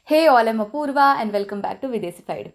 Hey all, I'm Apurva and welcome back to WeDesified.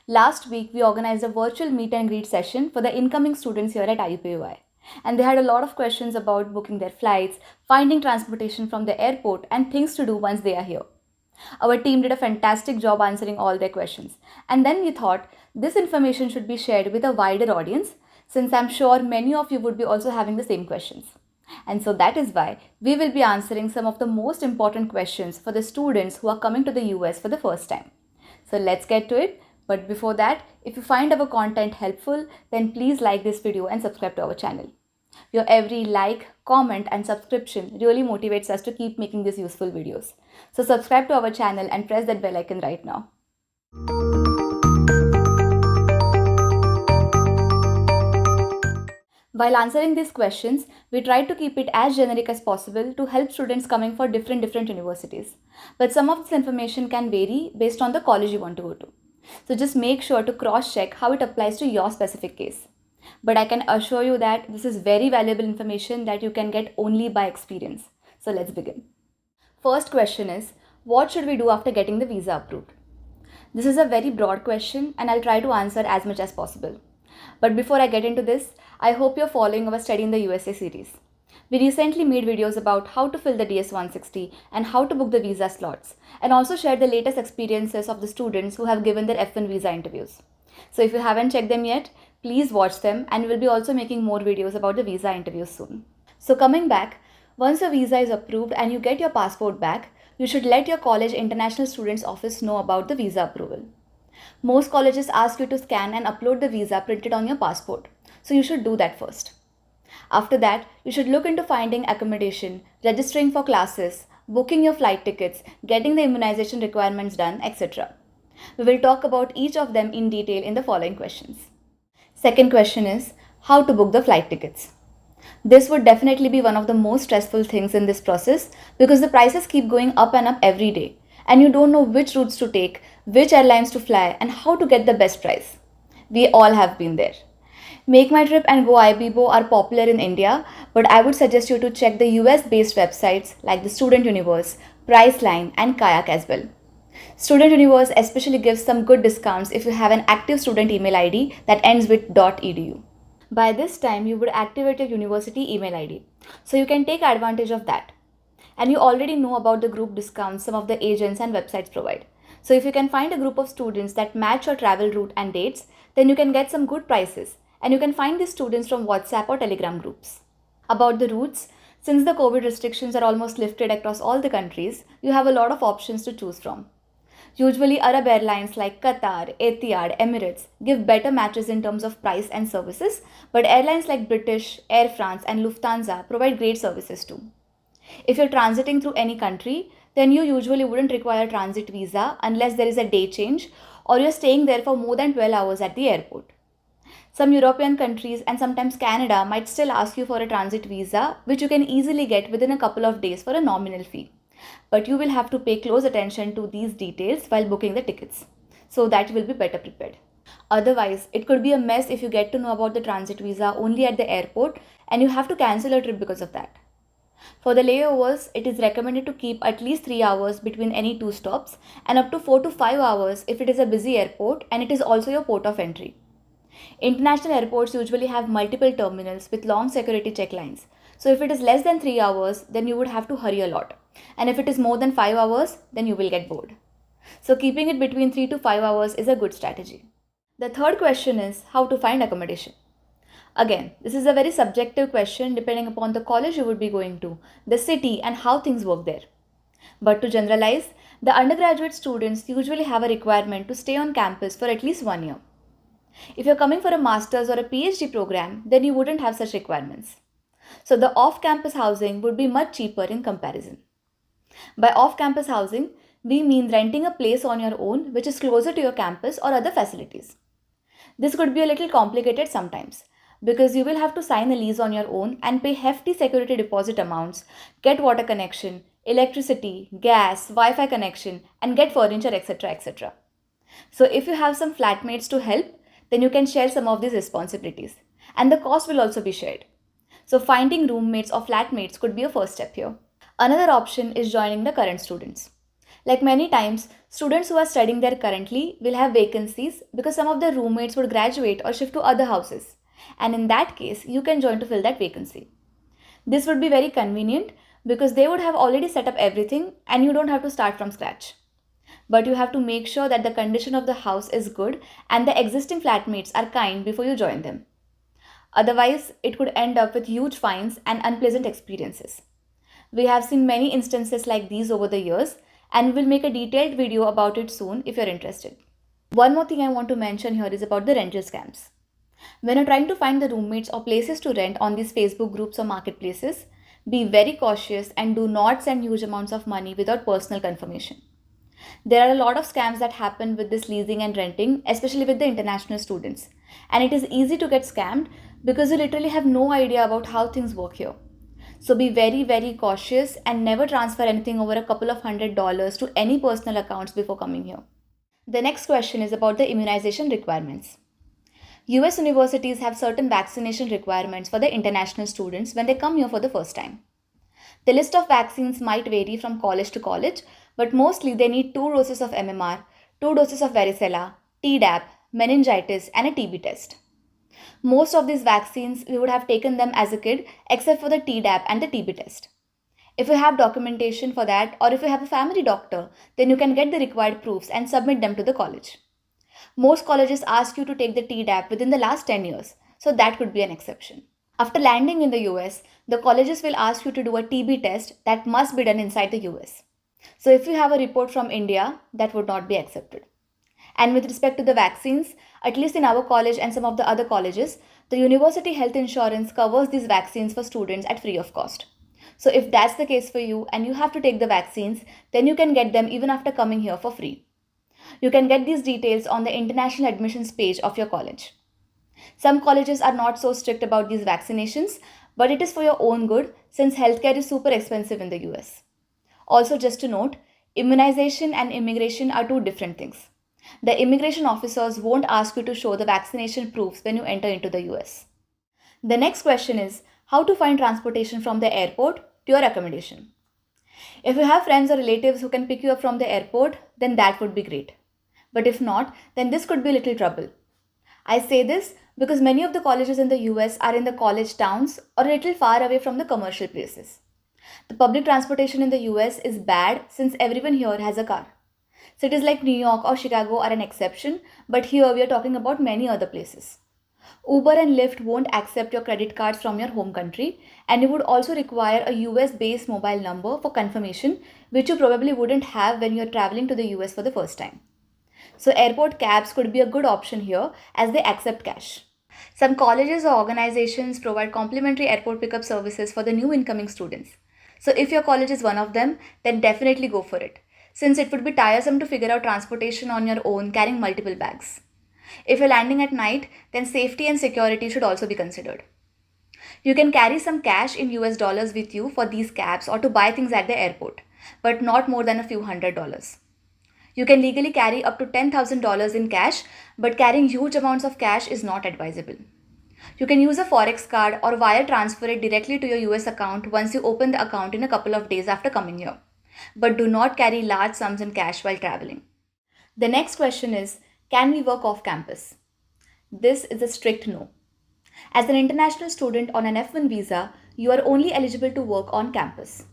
Last week, we organized a virtual meet and greet session for the incoming students here at IUPUI. And they had a lot of questions about booking their flights, finding transportation from the airport, and things to do once they are here. Our team did a fantastic job answering all their questions. And then we thought this information should be shared with a wider audience, since I'm sure many of you would be also having the same questions. And so that is why we will be answering some of the most important questions for the students who are coming to the US for the first time. So let's get to it. But before that, if you find our content helpful, then please like this video and subscribe to our channel. Your every like, comment, and subscription really motivates us to keep making these useful videos. So subscribe to our channel and press that bell icon right now. While answering these questions, we tried to keep it as generic as possible to help students coming for different universities. But some of this information can vary based on the college you want to go to. So just make sure to cross-check how it applies to your specific case. But I can assure you that this is very valuable information that you can get only by experience. So let's begin. First question is, what should we do after getting the visa approved? This is a very broad question and I'll try to answer as much as possible. But before I get into this, I hope you're following our Study in the USA series. We recently made videos about how to fill the DS-160 and how to book the visa slots, and also shared the latest experiences of the students who have given their F1 visa interviews. So if you haven't checked them yet, please watch them, and we'll be also making more videos about the visa interviews soon. So coming back, once your visa is approved and you get your passport back, you should let your college international students office know about the visa approval. Most colleges ask you to scan and upload the visa printed on your passport, so you should do that first. After that, you should look into finding accommodation, registering for classes, booking your flight tickets, getting the immunization requirements done, etc. We will talk about each of them in detail in the following questions. Second question is, how to book the flight tickets? This would definitely be one of the most stressful things in this process because the prices keep going up and up every day, and you don't know which routes to take, which airlines to fly, and how to get the best price. We all have been there. Make My Trip and Go IBBO are popular in India, but I would suggest you to check the US based websites like the Student Universe, Priceline, and Kayak as well. Student Universe especially gives some good discounts if you have an active student email ID that ends with .edu. By this time, you would activate your university email ID, so you can take advantage of that. And you already know about the group discounts some of the agents and websites provide. So if you can find a group of students that match your travel route and dates, then you can get some good prices. And you can find these students from WhatsApp or Telegram groups. About the routes, since the COVID restrictions are almost lifted across all the countries, you have a lot of options to choose from. Usually Arab airlines like Qatar, Etihad, Emirates give better matches in terms of price and services, but airlines like British, Air France and Lufthansa provide great services too. If you're transiting through any country, then you usually wouldn't require a transit visa unless there is a day change or you're staying there for more than 12 hours at the airport. Some European countries and sometimes Canada might still ask you for a transit visa, which you can easily get within a couple of days for a nominal fee. But you will have to pay close attention to these details while booking the tickets, so that you will be better prepared. Otherwise, it could be a mess if you get to know about the transit visa only at the airport and you have to cancel a trip because of that. For the layovers, it is recommended to keep at least 3 hours between any two stops and up to 4 to 5 hours if it is a busy airport and it is also your port of entry. International airports usually have multiple terminals with long security check lines. So if it is less than 3 hours, then you would have to hurry a lot. And if it is more than 5 hours, then you will get bored. So keeping it between 3 to 5 hours is a good strategy. The third question is how to find accommodation. Again, this is a very subjective question depending upon the college you would be going to, the city and how things work there. But to generalize, the undergraduate students usually have a requirement to stay on campus for at least 1 year. If you're coming for a master's or a PhD program, then you wouldn't have such requirements. So the off-campus housing would be much cheaper in comparison. By off-campus housing, we mean renting a place on your own which is closer to your campus or other facilities. This could be a little complicated sometimes because you will have to sign a lease on your own and pay hefty security deposit amounts, get water connection, electricity, gas, Wi-Fi connection, and get furniture, etc. etc. So if you have some flatmates to help, then you can share some of these responsibilities. And the cost will also be shared. So finding roommates or flatmates could be a first step here. Another option is joining the current students. Like many times, students who are studying there currently will have vacancies because some of their roommates would graduate or shift to other houses. And in that case, you can join to fill that vacancy. This would be very convenient because they would have already set up everything and you don't have to start from scratch. But you have to make sure that the condition of the house is good and the existing flatmates are kind before you join them. Otherwise, it could end up with huge fines and unpleasant experiences. We have seen many instances like these over the years, and we will make a detailed video about it soon if you're interested. One more thing I want to mention here is about the rental scams. When you're trying to find the roommates or places to rent on these Facebook groups or marketplaces, be very cautious and do not send huge amounts of money without personal confirmation. There are a lot of scams that happen with this leasing and renting, especially with the international students. And it is easy to get scammed because you literally have no idea about how things work here. So be very, very cautious and never transfer anything over a couple of $100 to any personal accounts before coming here. The next question is about the immunization requirements. US universities have certain vaccination requirements for the international students when they come here for the first time. The list of vaccines might vary from college to college, but mostly they need 2 doses of MMR, 2 doses of varicella, Tdap, meningitis, and a TB test. Most of these vaccines, we would have taken them as a kid except for the Tdap and the TB test. If you have documentation for that or if you have a family doctor, then you can get the required proofs and submit them to the college. Most colleges ask you to take the Tdap within the last 10 years, so that could be an exception. After landing in the US, the colleges will ask you to do a TB test that must be done inside the US. So if you have a report from India, that would not be accepted. And with respect to the vaccines, at least in our college and some of the other colleges, the university health insurance covers these vaccines for students at free of cost. So if that's the case for you and you have to take the vaccines, then you can get them even after coming here for free. You can get these details on the international admissions page of your college. Some colleges are not so strict about these vaccinations, but it is for your own good since healthcare is super expensive in the US. Also, just to note, immunization and immigration are two different things. The immigration officers won't ask you to show the vaccination proofs when you enter into the US. The next question is how to find transportation from the airport to your accommodation. If you have friends or relatives who can pick you up from the airport, then that would be great. But if not, then this could be a little trouble. I say this because many of the colleges in the US are in the college towns or a little far away from the commercial places. The public transportation in the US is bad since everyone here has a car. Cities like New York or Chicago are an exception, but here we are talking about many other places. Uber and Lyft won't accept your credit cards from your home country, and you would also require a US based mobile number for confirmation, which you probably wouldn't have when you're traveling to the US for the first time. So airport cabs could be a good option here as they accept cash. Some colleges or organizations provide complimentary airport pickup services for the new incoming students. So if your college is one of them, then definitely go for it, since it would be tiresome to figure out transportation on your own carrying multiple bags. If you're landing at night, then safety and security should also be considered. You can carry some cash in US dollars with you for these cabs or to buy things at the airport, but not more than a few $100s. You can legally carry up to $10,000 in cash, but carrying huge amounts of cash is not advisable. You can use a forex card or wire transfer it directly to your US account once you open the account in a couple of days after coming here. But do not carry large sums in cash while traveling. The next question is, can we work off campus? This is a strict no. As an international student on an F1 visa, you are only eligible to work on campus.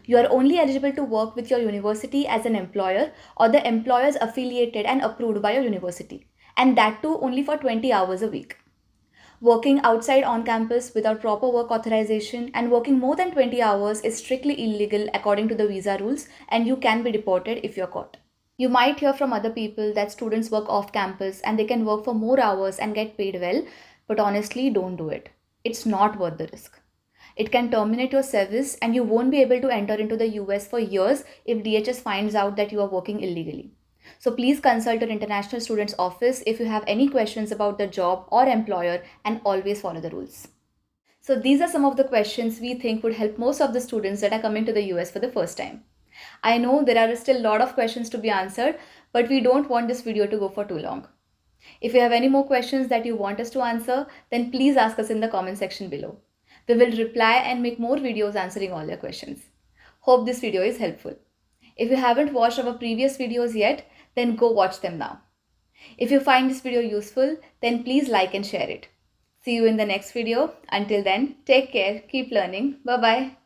You are only eligible to work with your university as an employer or the employers affiliated and approved by your university, and that too only for 20 hours a week. Working outside on campus without proper work authorization and working more than 20 hours is strictly illegal according to the visa rules, and you can be deported if you're caught. You might hear from other people that students work off campus and they can work for more hours and get paid well, but honestly, don't do it. It's not worth the risk. It can terminate your service and you won't be able to enter into the US for years if DHS finds out that you are working illegally. So please consult your international students office if you have any questions about the job or employer, and always follow the rules. So these are some of the questions we think would help most of the students that are coming to the US for the first time. I know there are still a lot of questions to be answered, but we don't want this video to go for too long. If you have any more questions that you want us to answer, then please ask us in the comment section below. We will reply and make more videos answering all your questions. Hope this video is helpful. If you haven't watched our previous videos yet, then go watch them now. If you find this video useful, then please like and share it. See you in the next video. Until then, take care, keep learning. Bye bye.